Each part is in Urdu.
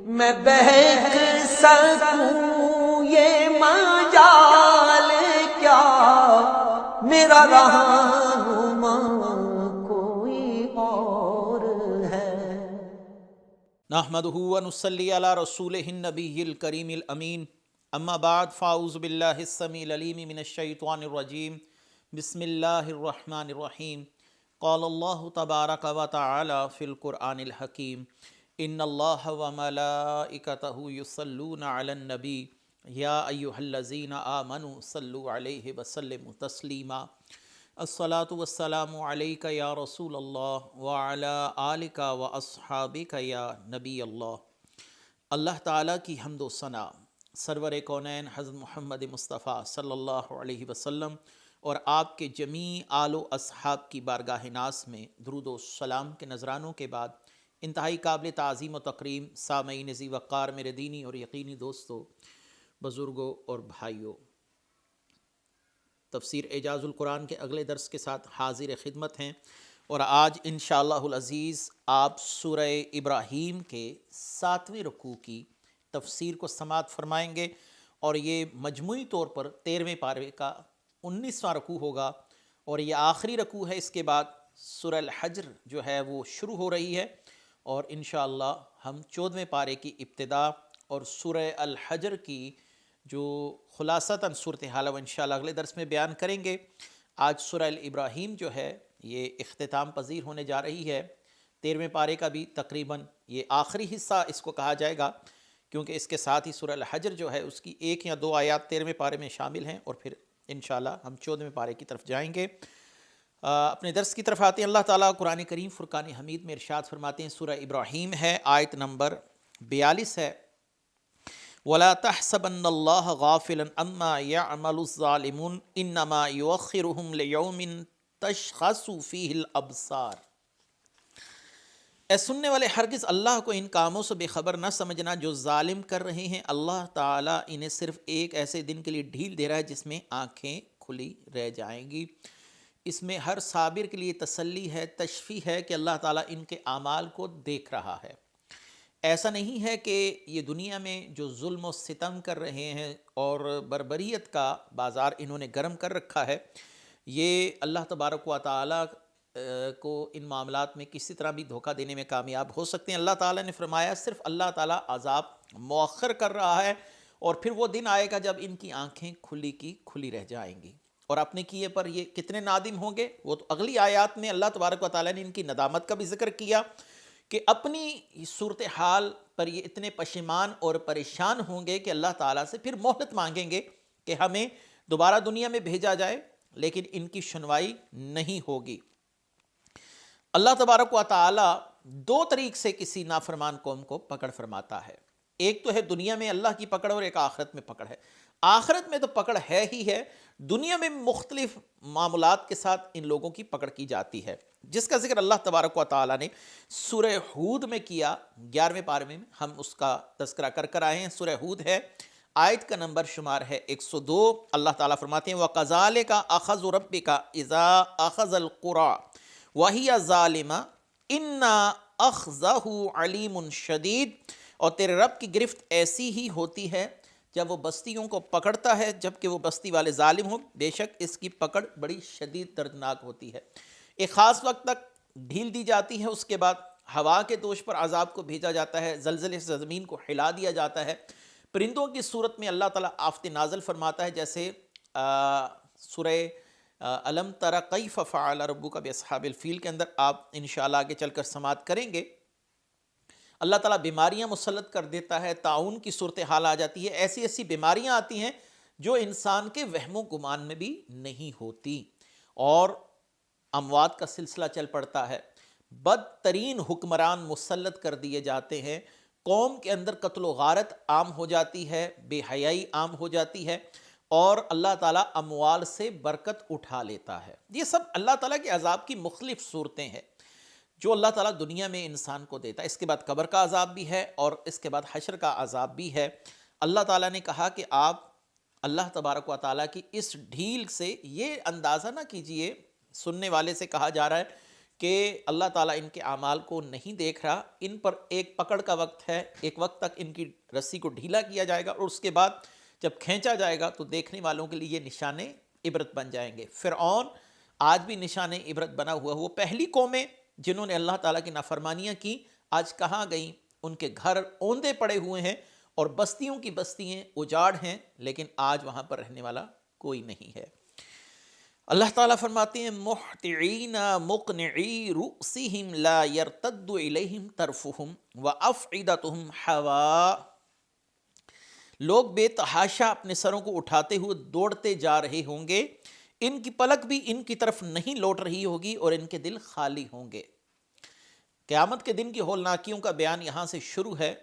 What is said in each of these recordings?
میں بہک سکوں یہ مجال کیا، میرا رہنما کوئی اور ہے۔ نحمدہ ونصلی علی رسولہ النبی الکریم الامین، اما بعد فاعوذ باللہ السمیع العلیم من الشیطان الرجیم، بسم اللہ الرحمن الرحیم۔ قال اللہ تبارک و تعالی فی القرآن الحکیم، ان اللہ وملائکتہ یصلون علی النبی یا ایہا الذین آمنوا صلوا علیہ وسلموا تسلیما۔ الصلاۃ والسلام علیک یا رسول اللہ وعلی آلک و اصحابک یا نبی اللہ۔ اللہ تعالیٰ کی حمد و ثنا سرور کونین حضرت محمد مصطفیٰ صلی اللہ علیہ وسلم اور آپ کے جمیع آل و اصحاب کی بارگاہ ناز میں درود و سلام کے نذرانوں کے بعد، انتہائی قابل تعظیم و تکریم سامعین ذی وقار میرے دینی اور یقینی دوستو، بزرگوں اور بھائیوں، تفسیر اعجاز القرآن کے اگلے درس کے ساتھ حاضر خدمت ہیں، اور آج انشاءاللہ العزیز آپ سورہ ابراہیم کے 7ویں رکوع کی تفسیر کو سماعت فرمائیں گے، اور یہ مجموعی طور پر 13ویں پارے کا 19واں رکوع ہوگا، اور یہ آخری رکوع ہے۔ اس کے بعد سورہ الحجر جو ہے وہ شروع ہو رہی ہے، اور انشاءاللہ ہم 14ویں پارے کی ابتدا اور سورہ الحجر کی جو خلاصتاً صورتحال ہے وہ انشاءاللہ اگلے درس میں بیان کریں گے۔ آج سورہ ابراہیم جو ہے یہ اختتام پذیر ہونے جا رہی ہے۔ 13ویں پارے کا بھی تقریباً یہ آخری حصہ اس کو کہا جائے گا، کیونکہ اس کے ساتھ ہی سورہ الحجر جو ہے اس کی 1 یا 2 آیات 13ویں پارے میں شامل ہیں، اور پھر انشاءاللہ ہم 14ویں پارے کی طرف جائیں گے۔ اپنے درس کی طرف آتے ہیں۔ اللہ تعالیٰ قرآن کریم فرقان حمید میں ارشاد فرماتے ہیں، سورہ ابراہیم ہے، آیت نمبر 42 ہے، وَلَا تَحْسَبَنَّ اللَّهَ غَافِلًا عَمَّا يَعْمَلُ الظَّالِمُونَ إِنَّمَا يُؤَخِّرُهُمْ لِيَوْمٍ تَشْخَصُ فِيهِ الْأَبْصَارُ۔ اے سننے والے، ہرگز اللہ کو ان کاموں سے بے خبر نہ سمجھنا جو ظالم کر رہے ہیں۔ اللہ تعالیٰ انہیں صرف ایک ایسے دن کے لیے ڈھیل دے رہا ہے جس میں آنکھیں کھلی رہ جائیں گی۔ اس میں ہر صابر کے لیے تسلی ہے، تشفیع ہے کہ اللہ تعالیٰ ان کے اعمال کو دیکھ رہا ہے۔ ایسا نہیں ہے کہ یہ دنیا میں جو ظلم و ستم کر رہے ہیں اور بربریت کا بازار انہوں نے گرم کر رکھا ہے، یہ اللہ تبارک و تعالیٰ کو ان معاملات میں کسی طرح بھی دھوکہ دینے میں کامیاب ہو سکتے ہیں۔ اللہ تعالیٰ نے فرمایا صرف اللہ تعالیٰ عذاب مؤخر کر رہا ہے، اور پھر وہ دن آئے گا جب ان کی آنکھیں کھلی کی کھلی رہ جائیں گی، اور اپنے کیے پر یہ کتنے نادم ہوں گے۔ وہ تو اگلی آیات میں اللہ تبارک و تعالیٰ نے ان کی ندامت کا بھی ذکر کیا کہ اپنی صورتحال پر یہ اتنے پشیمان اور پریشان ہوں گے کہ اللہ تعالیٰ سے پھر مہلت مانگیں گے کہ ہمیں دوبارہ دنیا میں بھیجا جائے، لیکن ان کی سنوائی نہیں ہوگی۔ اللہ تبارک و تعالیٰ 2 طریق سے کسی نافرمان قوم کو پکڑ فرماتا ہے۔ ایک تو ہے دنیا میں اللہ کی پکڑ، اور ایک آخرت میں پکڑ ہے۔ آخرت میں تو پکڑ ہے ہی ہے، دنیا میں مختلف معاملات کے ساتھ ان لوگوں کی پکڑ کی جاتی ہے، جس کا ذکر اللہ تبارک و تعالیٰ نے سورہ ہود میں کیا۔ 11ویں پارے میں ہم اس کا تذکرہ کر کر آئے ہیں۔ سورہ ہود ہے، آیت کا نمبر شمار ہے 102۔ اللہ تعالیٰ فرماتے ہیں، وَقَذَالِكَ أَخَذُ رَبِّكَ إِذَا أَخَذَ الْقُرَىٰ وَهِيَ ظَالِمَةٌ إِنَّ أَخْذَهُ عَلِيمٌ شَدِيدٌ۔ اور تیرے رب کی گرفت ایسی ہی ہوتی ہے جب وہ بستیوں کو پکڑتا ہے جبکہ وہ بستی والے ظالم ہوں، بے شک اس کی پکڑ بڑی شدید دردناک ہوتی ہے۔ ایک خاص وقت تک ڈھیل دی جاتی ہے، اس کے بعد ہوا کے دوش پر عذاب کو بھیجا جاتا ہے، زلزلے سے زمین کو ہلا دیا جاتا ہے، پرندوں کی صورت میں اللہ تعالیٰ آفت نازل فرماتا ہے، جیسے سورہ الم تر کیف فعل ربک باصحاب الفیل کے اندر آپ انشاءاللہ آگے چل کر سماعت کریں گے۔ اللہ تعالیٰ بیماریاں مسلط کر دیتا ہے، طاعون کی صورتحال آ جاتی ہے، ایسی ایسی بیماریاں آتی ہیں جو انسان کے وہم و گمان میں بھی نہیں ہوتی، اور اموات کا سلسلہ چل پڑتا ہے، بدترین حکمران مسلط کر دیے جاتے ہیں، قوم کے اندر قتل و غارت عام ہو جاتی ہے، بے حیائی عام ہو جاتی ہے، اور اللہ تعالیٰ اموال سے برکت اٹھا لیتا ہے۔ یہ سب اللہ تعالیٰ کے عذاب کی مختلف صورتیں ہیں جو اللہ تعالیٰ دنیا میں انسان کو دیتا ہے۔ اس کے بعد قبر کا عذاب بھی ہے، اور اس کے بعد حشر کا عذاب بھی ہے۔ اللہ تعالیٰ نے کہا کہ آپ اللہ تبارک و تعالیٰ کی اس ڈھیل سے یہ اندازہ نہ کیجئے، سننے والے سے کہا جا رہا ہے کہ اللہ تعالیٰ ان کے اعمال کو نہیں دیکھ رہا، ان پر ایک پکڑ کا وقت ہے، ایک وقت تک ان کی رسی کو ڈھیلا کیا جائے گا اور اس کے بعد جب کھینچا جائے گا تو دیکھنے والوں کے لیے یہ نشان عبرت بن جائیں گے۔ فرعون آج بھی نشان عبرت بنا ہوا، وہ پہلی قومیں جنہوں نے اللہ تعالیٰ کی نافرمانیاں کی آج کہاں گئیں؟ ان کے گھر اوندے پڑے ہوئے ہیں اور بستیوں کی بستیاں اجاڑ ہیں، لیکن آج وہاں پر رہنے والا کوئی نہیں ہے۔ اللہ تعالیٰ فرماتے ہیں مہطعین مقنعی رؤسہم لا یرتد الیہم طرفہم وافئدتہم ہواء، لوگ بے تحاشا اپنے سروں کو اٹھاتے ہوئے دوڑتے جا رہے ہوں گے، ان کی پلک بھی ان کی طرف نہیں لوٹ رہی ہوگی اور ان کے دل خالی ہوں گے۔ قیامت کے دن کی ہولناکیوں کا بیان یہاں سے شروع ہے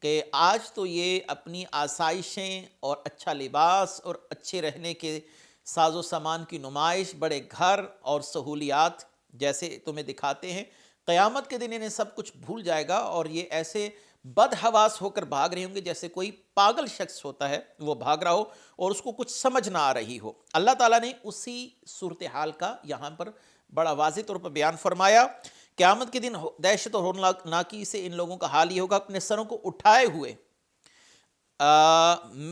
کہ آج تو یہ اپنی آسائشیں اور اچھا لباس اور اچھے رہنے کے ساز و سامان کی نمائش، بڑے گھر اور سہولیات جیسے تمہیں دکھاتے ہیں، قیامت کے دن انہیں سب کچھ بھول جائے گا اور یہ ایسے بدحواس ہو کر بھاگ رہے ہوں گے جیسے کوئی پاگل شخص ہوتا ہے، وہ بھاگ رہا ہو اور اس کو کچھ سمجھ نہ آ رہی ہو۔ اللہ تعالیٰ نے اسی صورتحال کا یہاں پر بڑا واضح طور پر بیان فرمایا۔ قیامت کے دن دہشت اور ہولناکی سے ان لوگوں کا حال یہ ہوگا، اپنے سروں کو اٹھائے ہوئے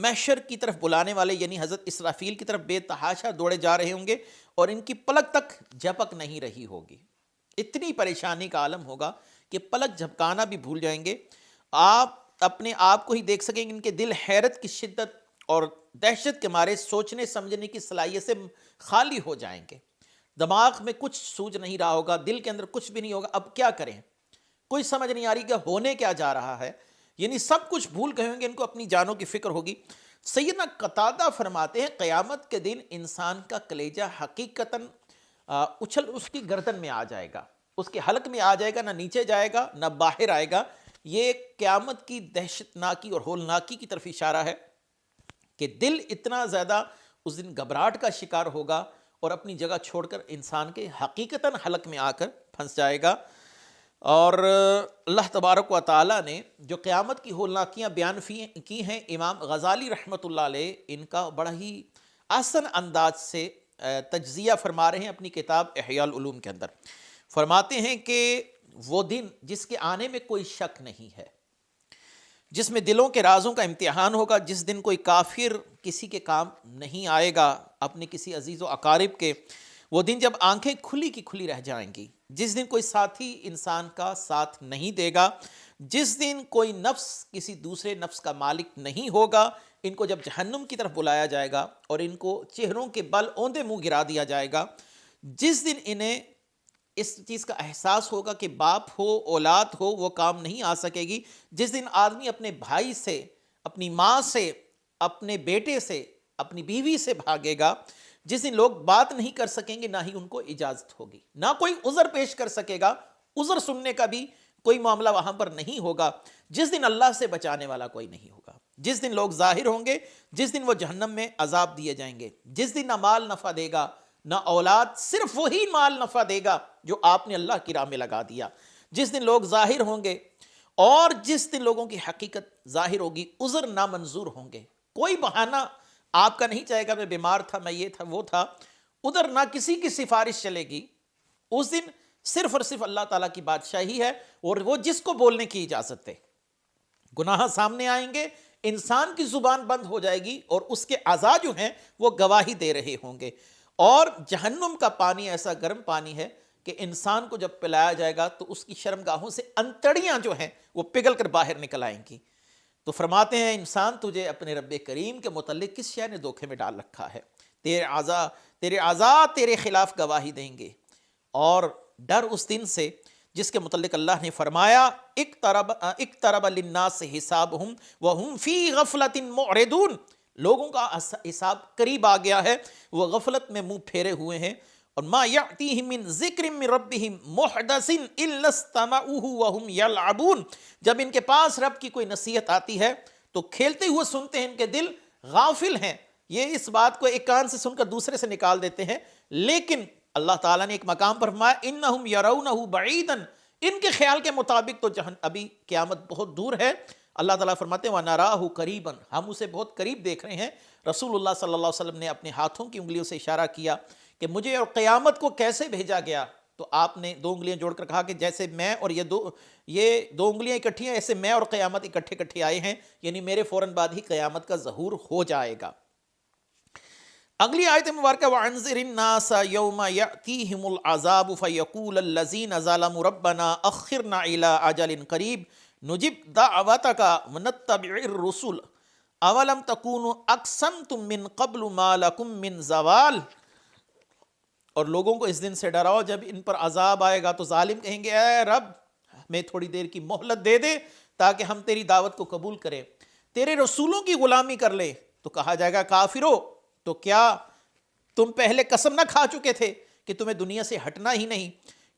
محشر کی طرف بلانے والے یعنی حضرت اسرافیل کی طرف بے تحاشا دوڑے جا رہے ہوں گے اور ان کی پلک تک جھپک نہیں رہی ہوگی۔ اتنی پریشانی کا عالم ہوگا کہ پلک جھپکانا بھی بھول جائیں گے۔ آپ اپنے آپ کو ہی دیکھ سکیں گے، ان کے دل حیرت کی شدت اور دہشت کے مارے سوچنے سمجھنے کی صلاحیت سے خالی ہو جائیں گے۔ دماغ میں کچھ سوج نہیں رہا ہوگا، دل کے اندر کچھ بھی نہیں ہوگا، اب کیا کریں، کوئی سمجھ نہیں آ رہی کہ ہونے کیا جا رہا ہے، یعنی سب کچھ بھول گئے ہوں گے، ان کو اپنی جانوں کی فکر ہوگی۔ سیدنا قتادہ فرماتے ہیں قیامت کے دن انسان کا کلیجہ حقیقتاً اچھل اس کی گردن میں آ جائے گا، اس کے حلق میں آ جائے گا، نہ نیچے جائے گا نہ باہر آئے گا۔ یہ قیامت کی دہشت ناکی اور ہولناکی کی طرف اشارہ ہے کہ دل اتنا زیادہ اس دن گھبراہٹ کا شکار ہوگا اور اپنی جگہ چھوڑ کر انسان کے حقیقتاً حلق میں آ کر پھنس جائے گا۔ اور اللہ تبارک و تعالیٰ نے جو قیامت کی ہولناکیاں بیان کی ہیں، امام غزالی رحمۃ اللہ علیہ ان کا بڑا ہی آسن انداز سے تجزیہ فرما رہے ہیں اپنی کتاب احیاء العلوم کے اندر۔ فرماتے ہیں کہ وہ دن جس کے آنے میں کوئی شک نہیں ہے، جس میں دلوں کے رازوں کا امتحان ہوگا، جس دن کوئی کافر کسی کے کام نہیں آئے گا اپنے کسی عزیز و اقارب کے، وہ دن جب آنکھیں کھلی کی کھلی رہ جائیں گی، جس دن کوئی ساتھی انسان کا ساتھ نہیں دے گا، جس دن کوئی نفس کسی دوسرے نفس کا مالک نہیں ہوگا، ان کو جب جہنم کی طرف بلایا جائے گا اور ان کو چہروں کے بل اوندے منہ گرا دیا جائے گا، جس دن انہیں اس چیز کا احساس ہوگا کہ باپ ہو اولاد ہو وہ کام نہیں آ سکے گی، جس دن آدمی اپنے بھائی سے، اپنی ماں سے، اپنے بیٹے سے، اپنی بیوی سے بھاگے گا، جس دن لوگ بات نہیں کر سکیں گے، نہ ہی ان کو اجازت ہوگی، نہ کوئی عذر پیش کر سکے گا، عذر سننے کا بھی کوئی معاملہ وہاں پر نہیں ہوگا، جس دن اللہ سے بچانے والا کوئی نہیں ہوگا، جس دن لوگ ظاہر ہوں گے، جس دن وہ جہنم میں عذاب دیے جائیں گے، جس دن نہ مال نفع دے گا نہ اولاد، صرف وہی مال نفع دے گا جو آپ نے اللہ کی راہ میں لگا دیا، جس دن لوگ ظاہر ہوں گے اور جس دن لوگوں کی حقیقت ظاہر ہوگی، عذر نامنظور ہوں گے، کوئی بہانہ آپ کا نہیں چاہے گا میں بیمار تھا، میں یہ تھا وہ تھا، ادھر نہ کسی کی سفارش چلے گی، اس دن صرف اور صرف اللہ تعالیٰ کی بادشاہی ہے اور وہ جس کو بولنے کی اجازت ہے۔ گناہ سامنے آئیں گے، انسان کی زبان بند ہو جائے گی اور اس کے اعضاء جو ہیں وہ گواہی دے رہے ہوں گے، اور جہنم کا پانی ایسا گرم پانی ہے کہ انسان کو جب پلایا جائے گا تو اس کی شرمگاہوں سے انتڑیاں جو ہیں وہ پگھل کر باہر نکل آئیں گی۔ تو فرماتے ہیں انسان تجھے اپنے رب کریم کے متعلق کس شے نے دھوکے میں ڈال رکھا ہے، تیرے اعضاء تیرے خلاف گواہی دیں گے، اور ڈر اس دن سے جس کے متعلق اللہ نے فرمایا اقترب للناس حسابہم وہم فی غفلۃ معرضون، لوگوں کا حساب قریب آ گیا ہے، وہ غفلت میں منہ پھیرے ہوئے ہیں، اور ما یأتیہم من ذکر من ربہم محدث الا استمعوہ وہم یلعبون، جب ان کے پاس رب کی کوئی نصیحت آتی ہے تو کھیلتے ہوئے سنتے ہیں، ان کے دل غافل ہیں، یہ اس بات کو ایک کان سے سن کر دوسرے سے نکال دیتے ہیں، لیکن اللہ تعالیٰ نے ایک مقام پر فرمایا انہم یرونہ بعیدا، ان کے خیال کے مطابق تو ابھی قیامت بہت دور ہے۔ اللہ تعالیٰ فرماتے ہیں وَنَرَاهُ قَرِيبًا، ہم اسے بہت قریب دیکھ رہے ہیں۔ رسول اللہ صلی اللہ علیہ وسلم نے اپنے ہاتھوں کی انگلیوں سے اشارہ کیا کہ مجھے اور قیامت کو کیسے بھیجا گیا، تو آپ نے 2 انگلیاں جوڑ کر کہا کہ جیسے میں اور یہ دو انگلیاں اکٹھی ہیں، ایسے میں اور قیامت اکٹھے آئے ہیں، یعنی میرے فوراً بعد ہی قیامت کا ظہور ہو جائے گا۔ اگلی آیت مبارکہ وَأَنذِرِ النَّاسَ يَوْمَ يَأْتِيهِمُ الْعَذَابُ فَيَقُولَ الَّذِينَ ظَلَمُوا رَبَّنَا أَخِّرْنَا إِلَىٰ أَجَلٍ قَرِيبٍ نُجِبْ دَعْوَتَكَ وَنَتَّبِعِ الرُّسُلَ أَوَلَمْ تَكُونُوا أَقْسَمْتُم مِّن قَبْلُ مَا لَكُم مِّن زَوَالٍ۔ اور لوگوں کو اس دن سے ڈراؤ جب ان پر عذاب آئے گا تو ظالم کہیں گے اے رب ہمیں تھوڑی دیر کی مہلت دے دے تاکہ ہم تیری دعوت کو قبول کریں، تیرے رسولوں کی غلامی کر لیں۔ تو کہا جائے گا کافرو، تو کیا تم پہلے قسم نہ کھا چکے تھے کہ تمہیں دنیا سے ہٹنا ہی نہیں؟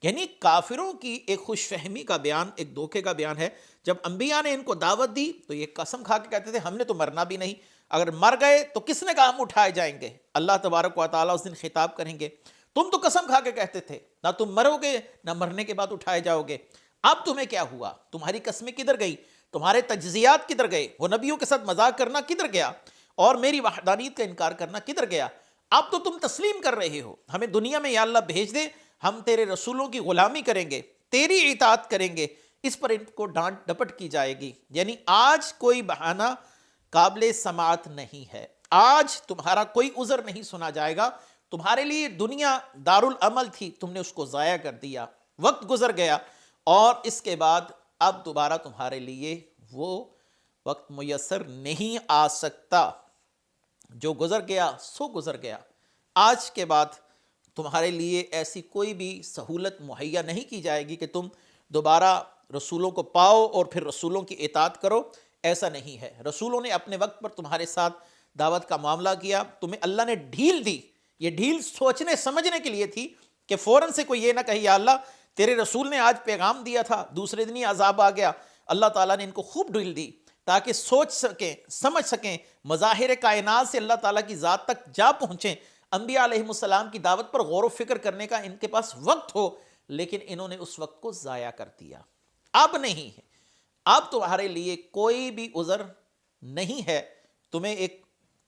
یعنی کافروں کی ایک خوش فہمی کا بیان، ایک دھوکے کا بیان ہے۔ جب انبیاء نے ان کو دعوت دی تو یہ قسم کھا کے کہتے تھے ہم نے تو مرنا بھی نہیں، اگر مر گئے تو کس نے کہا ہم اٹھائے جائیں گے؟ اللہ تبارک و تعالیٰ اس دن خطاب کریں گے تم تو قسم کھا کے کہتے تھے نہ تم مرو گے نہ مرنے کے بعد اٹھائے جاؤ گے، اب تمہیں کیا ہوا؟ تمہاری قسمیں کدھر گئی؟ تمہارے تجزیات کدھر گئے؟ وہ نبیوں کے ساتھ مذاق کرنا کدھر گیا؟ اور میری وحدانیت کا انکار کرنا کدھر گیا؟ اب تو تم تسلیم کر رہے ہو، ہمیں دنیا میں یا اللہ بھیج دے، ہم تیرے رسولوں کی غلامی کریں گے، تیری اطاعت کریں گے۔ اس پر ان کو ڈانٹ ڈپٹ کی جائے گی، یعنی آج کوئی بہانہ قابل سماعت نہیں ہے، آج تمہارا کوئی عذر نہیں سنا جائے گا۔ تمہارے لیے دنیا دارالعمل تھی، تم نے اس کو ضائع کر دیا، وقت گزر گیا، اور اس کے بعد اب دوبارہ تمہارے لیے وہ وقت میسر نہیں آ سکتا۔ جو گزر گیا سو گزر گیا، آج کے بعد تمہارے لیے ایسی کوئی بھی سہولت مہیا نہیں کی جائے گی کہ تم دوبارہ رسولوں کو پاؤ اور پھر رسولوں کی اطاعت کرو، ایسا نہیں ہے۔ رسولوں نے اپنے وقت پر تمہارے ساتھ دعوت کا معاملہ کیا، تمہیں اللہ نے ڈھیل دی، یہ ڈھیل سوچنے سمجھنے کے لیے تھی کہ فوراً سے کوئی یہ نہ کہے یا اللہ تیرے رسول نے آج پیغام دیا تھا دوسرے دن ہی عذاب آ گیا۔ اللہ تعالیٰ نے ان کو خوب ڈھیل دی تاکہ سوچ سکیں، سمجھ سکیں، مظاہر کائنات سے اللہ تعالیٰ کی ذات تک جا پہنچیں، انبیاء علیہ السلام کی دعوت پر غور و فکر کرنے کا ان کے پاس وقت ہو، لیکن انہوں نے اس وقت کو ضائع کر دیا۔ اب نہیں ہے، اب تمہارے لیے کوئی بھی عذر نہیں ہے۔ تمہیں ایک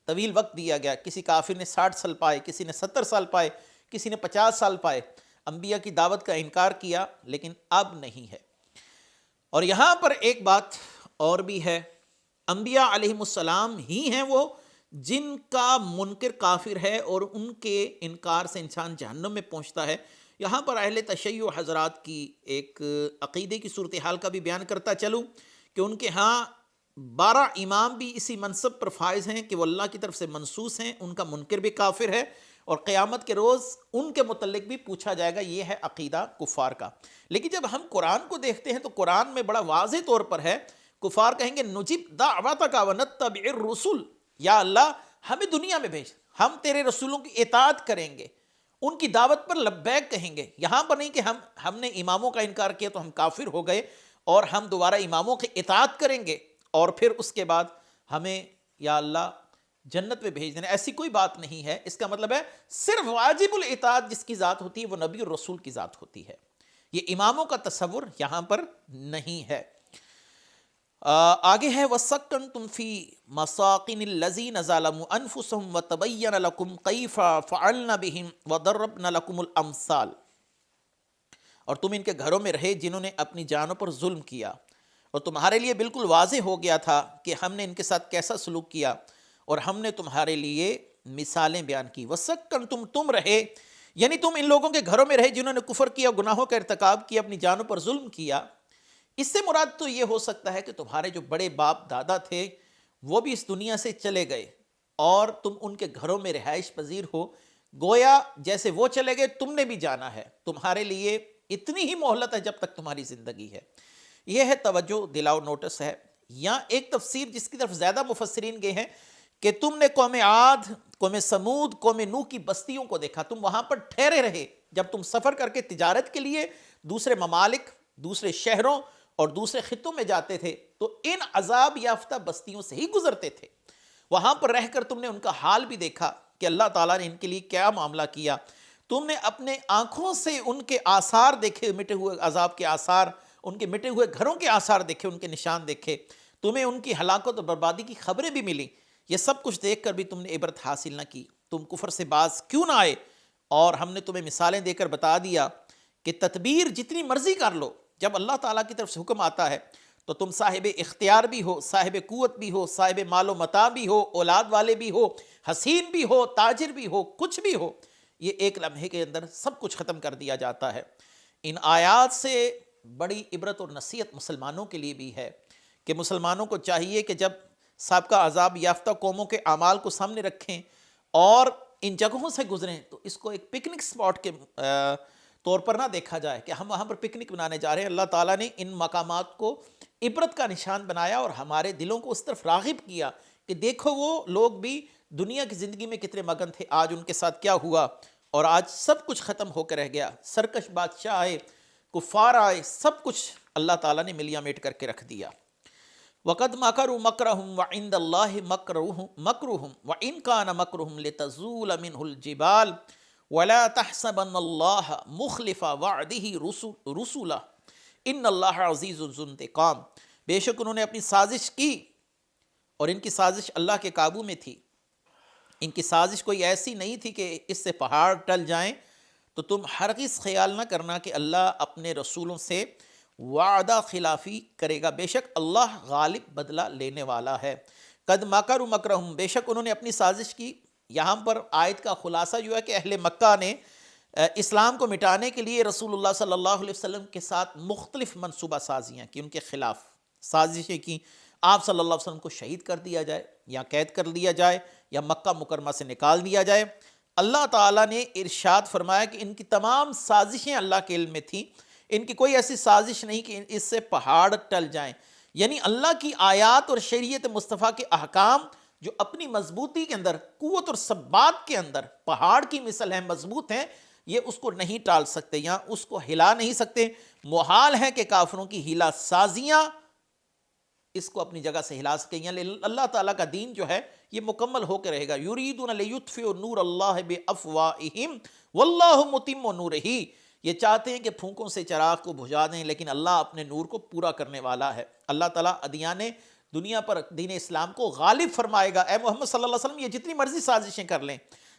طویل وقت دیا گیا، کسی کافر نے 60 سال پائے، کسی نے 70 سال پائے، کسی نے 50 سال پائے، انبیاء کی دعوت کا انکار کیا، لیکن اب نہیں ہے۔ اور یہاں پر ایک بات اور بھی ہے، انبیاء علیہ السلام ہی ہیں وہ جن کا منکر کافر ہے اور ان کے انکار سے انسان جہنم میں پہنچتا ہے۔ یہاں پر اہل تشیع حضرات کی ایک عقیدے کی صورتحال کا بھی بیان کرتا چلوں کہ ان کے ہاں 12 امام بھی اسی منصب پر فائز ہیں کہ وہ اللہ کی طرف سے منصوص ہیں، ان کا منکر بھی کافر ہے، اور قیامت کے روز ان کے متعلق بھی پوچھا جائے گا۔ یہ ہے عقیدہ کفار کا۔ لیکن جب ہم قرآن کو دیکھتے ہیں تو قرآن میں بڑا واضح طور پر ہے، کفار کہیں گے نجب دعوتک ونتبع الرسل، یا اللہ ہمیں دنیا میں بھیج، ہم تیرے رسولوں کی اطاعت کریں گے، ان کی دعوت پر لبیک کہیں گے۔ یہاں پر نہیں کہ ہم نے اماموں کا انکار کیا تو ہم کافر ہو گئے اور ہم دوبارہ اماموں کی اطاعت کریں گے اور پھر اس کے بعد ہمیں یا اللہ جنت میں بھیج دینا، ایسی کوئی بات نہیں ہے۔ اس کا مطلب ہے صرف واجب الاطاعت جس کی ذات ہوتی ہے وہ نبی اور رسول کی ذات ہوتی ہے، یہ اماموں کا تصور یہاں پر نہیں ہے۔ آگے ہے وَسَكَّنْتُمْ فِي مَسَاكِنِ الَّذِينَ ظَلَمُوا أَنفُسَهُمْ وَتَبَيَّنَ لَكُمْ كَيْفَ فَعَلْنَا بِهِمْ وَضَرَبْنَا لَكُمُ الْأَمْثَالَ، اور تم ان کے گھروں میں رہے جنہوں نے اپنی جانوں پر ظلم کیا، اور تمہارے لیے بالکل واضح ہو گیا تھا کہ ہم نے ان کے ساتھ کیسا سلوک کیا، اور ہم نے تمہارے لیے مثالیں بیان کی۔ وَسَكَّنْتُمْ، تم رہے، یعنی تم ان لوگوں کے گھروں میں رہے جنہوں نے کفر کیا، گناہوں کا ارتکاب کیا، اپنی جانوں پر ظلم کیا۔ اس سے مراد تو یہ ہو سکتا ہے کہ تمہارے جو بڑے باپ دادا تھے وہ بھی اس دنیا سے چلے گئے اور تم ان کے گھروں میں رہائش پذیر ہو، گویا جیسے وہ چلے گئے تم نے بھی جانا ہے، تمہارے لیے اتنی ہی مہلت ہے جب تک تمہاری زندگی ہے۔ یہ ہے توجہ دلاؤ، نوٹس ہے۔ یہاں ایک تفسیر جس کی طرف زیادہ مفسرین گئے ہیں کہ تم نے قوم عاد، قوم سمود، قوم نوح کی بستیوں کو دیکھا، تم وہاں پر ٹھہرے رہے، جب تم سفر کر کے تجارت کے لیے دوسرے ممالک، دوسرے شہروں اور دوسرے خطوں میں جاتے تھے تو ان عذاب یافتہ بستیوں سے ہی گزرتے تھے۔ وہاں پر رہ کر تم نے ان کا حال بھی دیکھا کہ اللہ تعالیٰ نے ان کے لیے کیا معاملہ کیا، تم نے اپنے آنکھوں سے ان کے آثار دیکھے، مٹے ہوئے عذاب کے آثار، ان کے مٹے ہوئے گھروں کے آثار دیکھے، ان کے نشان دیکھے، تمہیں ان کی ہلاکت اور بربادی کی خبریں بھی ملی۔ یہ سب کچھ دیکھ کر بھی تم نے عبرت حاصل نہ کی، تم کفر سے باز کیوں نہ آئے؟ اور ہم نے تمہیں مثالیں دے کر بتا دیا کہ تدبیر جتنی مرضی کر لو، جب اللہ تعالیٰ کی طرف سے حکم آتا ہے تو تم صاحب اختیار بھی ہو، صاحب قوت بھی ہو، صاحب مال و متاع بھی ہو، اولاد والے بھی ہو، حسین بھی ہو، تاجر بھی ہو، کچھ بھی ہو، یہ ایک لمحے کے اندر سب کچھ ختم کر دیا جاتا ہے۔ ان آیات سے بڑی عبرت اور نصیحت مسلمانوں کے لیے بھی ہے کہ مسلمانوں کو چاہیے کہ جب سابقہ عذاب یافتہ قوموں کے اعمال کو سامنے رکھیں اور ان جگہوں سے گزریں تو اس کو ایک پکنک سپاٹ کے طور پر نہ دیکھا جائے کہ ہم وہاں پر پکنک بنانے جا رہے ہیں۔ اللہ تعالیٰ نے ان مقامات کو عبرت کا نشان بنایا اور ہمارے دلوں کو اس طرف راغب کیا کہ دیکھو وہ لوگ بھی دنیا کی زندگی میں کتنے مگن تھے، آج ان کے ساتھ کیا ہوا، اور آج سب کچھ ختم ہو کے رہ گیا۔ سرکش بادشاہ آئے، کفار آئے، سب کچھ اللہ تعالیٰ نے ملیا میٹ کر کے رکھ دیا۔ وَقَدْ مَكَرُوا مَكْرَهُمْ وَعِنْدَ اللَّهِ مَكْرُهُمْ وَإِنْ كَانَ مَكْرُهُمْ لِتَزُولَ مِنْهُ الْجِبَالُ وَلَا تَحْسَبَنَّ اللَّهَ مُخْلِفَ وَعْدِهِ رُسُلَهُ إِنَّ اللَّهَ عَزِيزٌ ذُو انتقام۔ بے شک انہوں نے اپنی سازش کی اور ان کی سازش اللہ کے قابو میں تھی۔ ان کی سازش کوئی ایسی نہیں تھی کہ اس سے پہاڑ ٹل جائیں، تو تم ہرگز خیال نہ کرنا کہ اللہ اپنے رسولوں سے وعدہ خلافی کرے گا، بے شک اللہ غالب بدلہ لینے والا ہے۔ قد مکروا مکرہم، بے شک انہوں نے اپنی سازش کی۔ یہاں پر آیت کا خلاصہ جو ہے کہ اہل مکہ نے اسلام کو مٹانے کے لیے رسول اللہ صلی اللہ علیہ وسلم کے ساتھ مختلف منصوبہ سازیاں کی، ان کے خلاف سازشیں کی۔ آپ صلی اللہ علیہ وسلم کو شہید کر دیا جائے یا قید کر لیا جائے یا مکہ مکرمہ سے نکال دیا جائے۔ اللہ تعالیٰ نے ارشاد فرمایا کہ ان کی تمام سازشیں اللہ کے علم میں تھیں، ان کی کوئی ایسی سازش نہیں کہ اس سے پہاڑ ٹل جائیں۔ یعنی اللہ کی آیات اور شریعت مصطفیٰ کے احکام جو اپنی مضبوطی کے اندر، قوت اور ثبات کے اندر پہاڑ کی مثل ہیں، مضبوط ہیں، یہ اس کو نہیں ٹال سکتے یا اس کو ہلا نہیں سکتے۔ محال ہے کہ کافروں کی ہلا سازیاں اس کو اپنی جگہ سے ہلا سکیں، یعنی اللہ تعالیٰ کا دین جو ہے یہ مکمل ہو کے رہے گا۔ یریدون لیطفئوا نور اللہ بافواہہم واللہ متم نورہ، یہ چاہتے ہیں کہ پھونکوں سے چراغ کو بجھا دیں، لیکن اللہ اپنے نور کو پورا کرنے والا ہے۔ اللہ تعالیٰ ادیان دنیا پر دین اسلام کو غالب فرمائے گا۔ اے محمد صلی اللہ علیہ وسلم، یہ جتنی مرضی سازشیں کر لیں،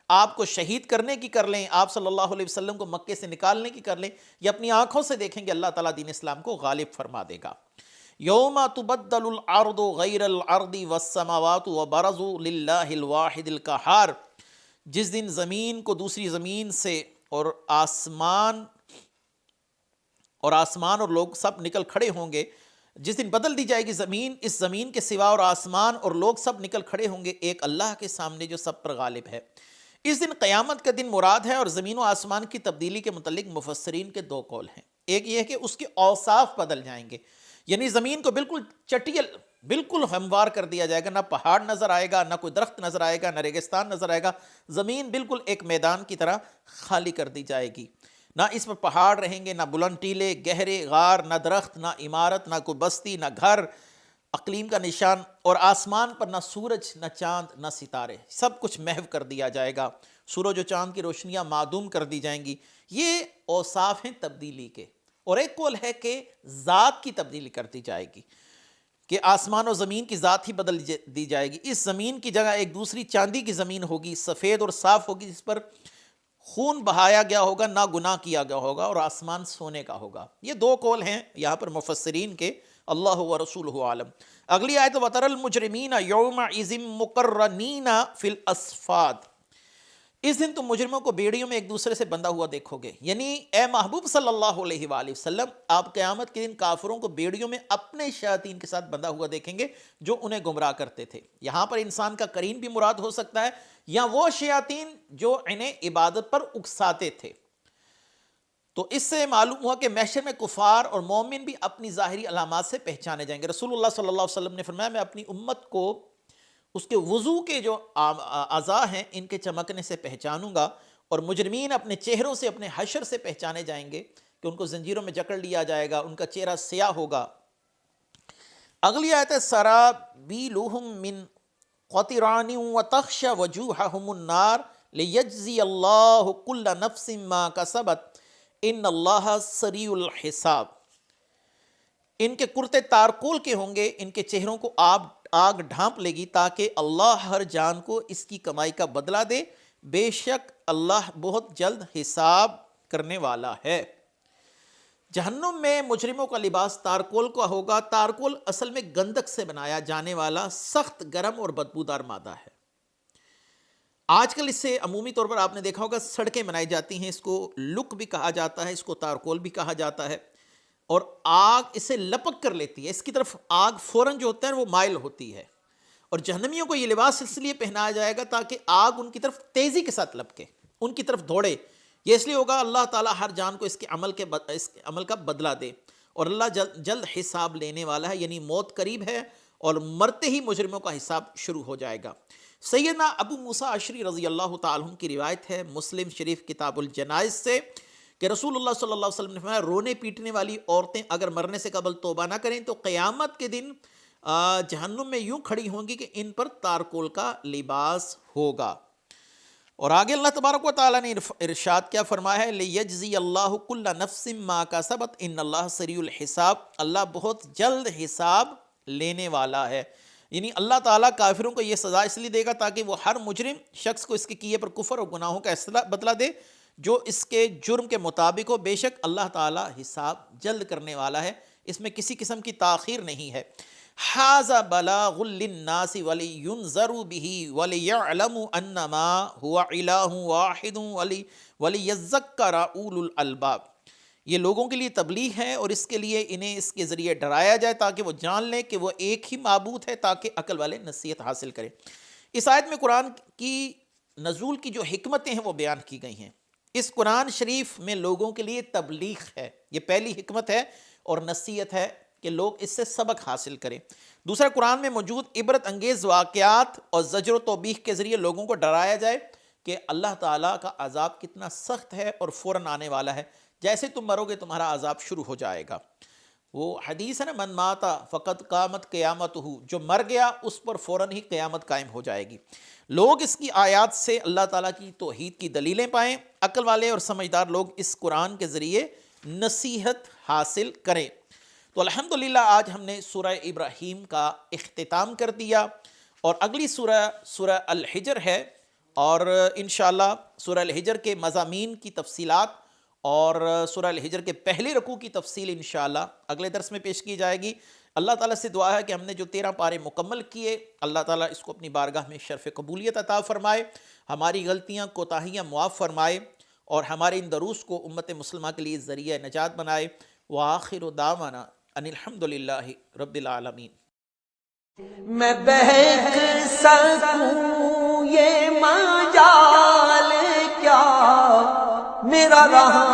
آپ کو شہید کرنے کی کر لیں، آپ صلی اللہ علیہ وسلم کو مکے سے نکالنے کی کر لیں، یہ اپنی آنکھوں سے دیکھیں گے اللہ تعالیٰ دین اسلام کو غالب فرما دے گا۔ یوم تبدل الارض غیر الارض والسماوات وبرزوا للہ الواحد القہار، جس دن زمین کو دوسری زمین سے اور آسمان اور لوگ سب نکل کھڑے ہوں گے، جس دن بدل دی جائے گی زمین، اس زمین کے سوا اور آسمان اور لوگ سب نکل کھڑے ہوں گے ایک اللہ کے سامنے جو سب پر غالب ہے۔ اس دن قیامت کا دن مراد ہے، اور زمین و آسمان کی تبدیلی کے متعلق مفسرین کے دو قول ہیں۔ ایک یہ ہے کہ اس کے اوصاف بدل جائیں گے، یعنی زمین کو بالکل چٹیل، بالکل ہموار کر دیا جائے گا، نہ پہاڑ نظر آئے گا، نہ کوئی درخت نظر آئے گا، نہ ریگستان نظر آئے گا، زمین بالکل ایک میدان کی طرح خالی کر دی جائے گی۔ نہ اس پر پہاڑ رہیں گے، نہ بلند ٹیلے، گہرے غار، نہ درخت، نہ عمارت، نہ کوئی بستی، نہ گھر، اقلیم کا نشان، اور آسمان پر نہ سورج، نہ چاند، نہ ستارے، سب کچھ محو کر دیا جائے گا۔ سورج و چاند کی روشنیاں معدوم کر دی جائیں گی۔ یہ اوصاف ہیں تبدیلی کے۔ اور ایک قول ہے کہ ذات کی تبدیلی کر دی جائے گی، کہ آسمان و زمین کی ذات ہی بدل دی جائے گی۔ اس زمین کی جگہ ایک دوسری چاندی کی زمین ہوگی، سفید اور صاف ہوگی، جس پر خون بہایا گیا ہوگا، نہ گناہ کیا گیا ہوگا، اور آسمان سونے کا ہوگا۔ یہ دو قول ہیں یہاں پر مفسرین کے، اللہ ورسولہ عالم۔ اگلی آیت وَتَرَى الْمُجْرِمِينَ يَوْمَئِذٍ مُقَرَّنِينَ فِي الْأَصْفَادِ، اس دن تم مجرموں کو بیڑیوں میں ایک دوسرے سے بندھا ہوا دیکھو گے۔ یعنی اے محبوب صلی اللہ علیہ وآلہ وسلم، آپ قیامت کے دن کافروں کو بیڑیوں میں اپنے شیاطین کے ساتھ بندھا ہوا دیکھیں گے جو انہیں گمراہ کرتے تھے۔ یہاں پر انسان کا قرین بھی مراد ہو سکتا ہے، یا وہ شیاطین جو انہیں عبادت پر اکساتے تھے۔ تو اس سے معلوم ہوا کہ محشر میں کفار اور مومن بھی اپنی ظاہری علامات سے پہچانے جائیں گے۔ رسول اللہ صلی اللہ علیہ وسلم نے فرمایا، میں اپنی امت کو اس کے وضو کے جو اعضاء ہیں ان کے چمکنے سے پہچانوں گا، اور مجرمین اپنے چہروں سے، اپنے حشر سے پہچانے جائیں گے کہ ان کو زنجیروں میں جکڑ لیا جائے گا، ان کا چہرہ سیاہ ہوگا۔ اگلی آیت ہے سرابیلہم من قطران وتخشى وجوہہم النار لیجزی اللہ کل نفس ما کسبت ان اللہ سریع الحساب۔ ان کے کرتے تارکول کے ہوں گے، ان کے چہروں کو آگ ڈھانپ لے گی تاکہ اللہ ہر جان کو اس کی کمائی کا بدلہ دے، بے شک اللہ بہت جلد حساب کرنے والا ہے۔ جہنم میں مجرموں کا لباس تارکول کا ہوگا۔ تارکول اصل میں گندک سے بنایا جانے والا سخت گرم اور بدبودار مادہ ہے۔ آج کل اس سے عمومی طور پر آپ نے دیکھا ہوگا سڑکیں بنائی جاتی ہیں، اس کو لک بھی کہا جاتا ہے، اس کو تارکول بھی کہا جاتا ہے، اور آگ اسے لپک کر لیتی ہے، اس کی طرف آگ فوراً جو ہوتا ہے وہ مائل ہوتی ہے، اور جہنمیوں کو یہ لباس اس لیے پہنایا جائے گا تاکہ آگ ان کی طرف تیزی کے ساتھ لپکے، ان کی طرف دوڑے۔ یہ اس لیے ہوگا اللہ تعالیٰ ہر جان کو اس کے عمل کا بدلہ دے، اور اللہ جلد حساب لینے والا ہے، یعنی موت قریب ہے اور مرتے ہی مجرموں کا حساب شروع ہو جائے گا۔ سیدنا ابو موسیٰ اشعری رضی اللہ تعالیٰ عنہ کی روایت ہے مسلم شریف کتاب الجنائز سے کہ رسول اللہ صلی اللہ علیہ وسلم نے فرمایا رونے پیٹنے والی عورتیں اگر مرنے سے قبل توبہ نہ کریں تو قیامت کے دن جہنم میں یوں کھڑی ہوں گی کہ ان پر تارکول کا لباس ہوگا۔ اور آگے اللہ تبارک و تعالیٰ نے ارشاد کیا فرمایا ہے، لِيَجْزِيَ اللَّهُ كُلَّ نَفْسٍ مَا كَسَبَتْ إِنَّ اللَّهَ سَرِيعُ الْحِسَابِ، اللہ بہت جلد حساب لینے والا ہے۔ یعنی اللہ تعالیٰ کافروں کو یہ سزا اس لیے دے گا تاکہ وہ ہر مجرم شخص کو اس کے کیے پر کفر اور گناہوں کا بدلہ دے جو اس کے جرم کے مطابق ہو۔ بے شک اللہ تعالیٰ حساب جلد کرنے والا ہے، اس میں کسی قسم کی تاخیر نہیں ہے۔ ھذا بلاغ للناس ولینذروا به وليعلموا انما هو اله واحد وليذكر اولو الالباب، یہ لوگوں کے لیے تبلیغ ہے اور اس کے لیے انہیں اس کے ذریعے ڈرایا جائے تاکہ وہ جان لیں کہ وہ ایک ہی معبود ہے، تاکہ عقل والے نصیحت حاصل کریں۔ اس آیت میں قرآن کی نزول کی جو حکمتیں ہیں وہ بیان کی گئی ہیں۔ اس قرآن شریف میں لوگوں کے لیے تبلیغ ہے، یہ پہلی حکمت ہے، اور نصیحت ہے کہ لوگ اس سے سبق حاصل کریں۔ دوسرا، قرآن میں موجود عبرت انگیز واقعات اور زجر و توبیخ کے ذریعے لوگوں کو ڈرایا جائے کہ اللہ تعالیٰ کا عذاب کتنا سخت ہے اور فوراً آنے والا ہے، جیسے تم مرو گے تمہارا عذاب شروع ہو جائے گا۔ وہ حدیث ہے نا، من ماتا فقط قامت قیامتہ، جو مر گیا اس پر فوراً ہی قیامت قائم ہو جائے گی۔ لوگ اس کی آیات سے اللہ تعالیٰ کی توحید کی دلیلیں پائیں، عقل والے اور سمجھدار لوگ اس قرآن کے ذریعے نصیحت حاصل کریں۔ تو الحمدللہ آج ہم نے سورہ ابراہیم کا اختتام کر دیا، اور اگلی سورہ الحجر ہے، اور انشاءاللہ سورہ الحجر کے مضامین کی تفصیلات اور سورہ الحجر کے پہلے رکوع کی تفصیل انشاءاللہ اگلے درس میں پیش کی جائے گی۔ اللہ تعالیٰ سے دعا ہے کہ ہم نے جو 13 پارے مکمل کیے، اللہ تعالیٰ اس کو اپنی بارگاہ میں شرف قبولیت عطا فرمائے، ہماری غلطیاں کوتاہیاں معاف فرمائے، اور ہمارے ان دروس کو امت مسلمہ کے لیے ذریعہ نجات بنائے۔ وآخر دعوانا ان الحمدللہ رب العالمین۔ میں بہک سکوں یہ مجال کیا میرا رہا